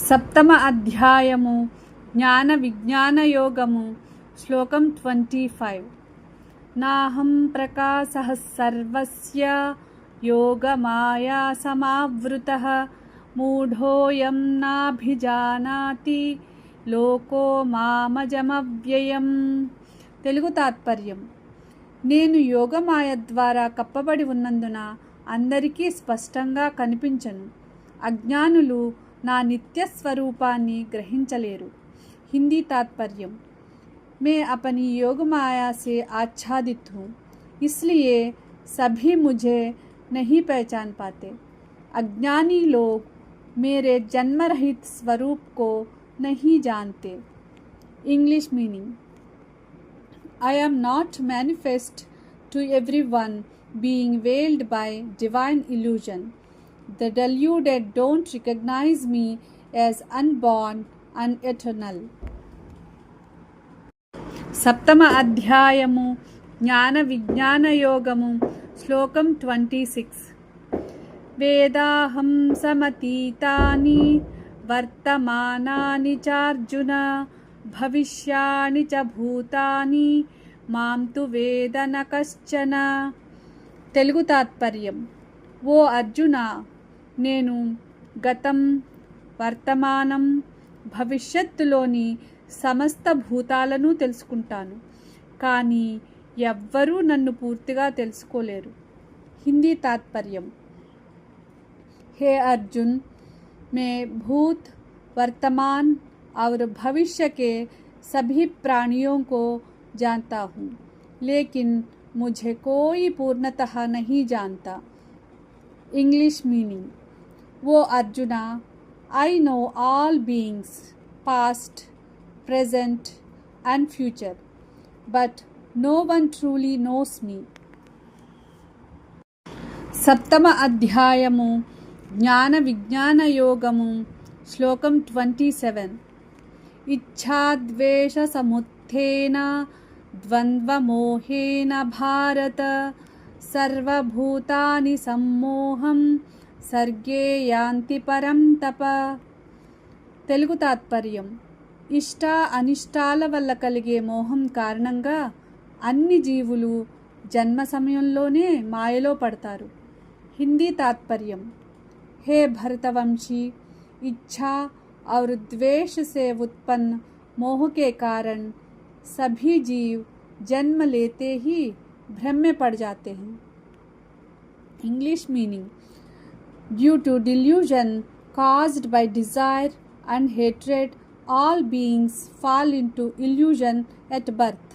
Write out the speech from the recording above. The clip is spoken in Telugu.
సప్తమ అధ్యాయము జ్ఞాన విజ్ఞాన యోగము శ్లోకం 25. నాహం ప్రకాశః సర్వస్య యోగమాయా సమావృతః మూఢోయం నాభిజానాతి లోకో మామజమవ్యయం. తెలుగు తాత్పర్యం: నేను యోగమాయ ద్వారా కప్పబడి ఉన్నందున అందరికీ స్పష్టంగా కనిపించను. అజ్ఞానులు నా నిత్య స్వరూపాన్ని గ్రహించలేరు. హిందీ तात्पर्य: मैं अपनी योग माया से आच्छादित हूँ, इसलिए सभी मुझे नहीं पहचान पाते. अज्ञानी लोग मेरे जन्म रहित स्वरूप को नहीं जानते. English meaning: I am not manifest to everyone, being veiled by divine illusion. The deluded don't recognize me as unborn and eternal. సప్తమ అధ్యాయము జ్ఞాన విజ్ఞాన యోగము శ్లోకం 26. వేదాహం సమతీతాని వర్తమానాని చార్జున భవిష్యాని చ భూతాని మాం తు వేద న కశ్చన. తెలుగు తాత్పర్యం: ఓ అర్జున, నేను గతం, వర్తమానం, భవిష్యత్తులోని సమస్త భూతాలను తెలుసుకుంటాను, కానీ ఎవ్వరూ నన్ను పూర్తిగా తెలుసుకోలేరు. హిందీ తాత్పర్యం: हे अर्जुन, मैं भूत, वर्तमान और भविष्य के सभी प्राणियों को जानता हूँ, लेकिन मुझे कोई पूर्णतः नहीं जानता. इंग्लिश मीनिंग: वो arjuna, I know all beings, past, present and future, but no one truly knows me. సప్తమ అధ్యాయము జ్ఞాన విజ్ఞాన యోగము శ్లోకం 27. ఇచ్ఛాద్వేష సముత్థేన ద్వంద్వమోహేన భారత సర్వభూతాని సమ్మోహం సర్గే యాంతి పరం తప. తెలుగు తాత్పర్యం: ఇష్ట అనిష్టాల వల్ల కలిగే మోహం కారణంగా అన్ని జీవులు జన్మ సమయంలోనే మాయలో పడతారు. హిందీ तात्पर्य: हे भरतवंशी, इच्छा और द्वेष से उत्पन्न मोह के कारण सभी जीव जन्म लेते ही भ्रम में पड़ जाते हैं. English meaning: due to delusion caused by desire and hatred, all beings fall into illusion at birth.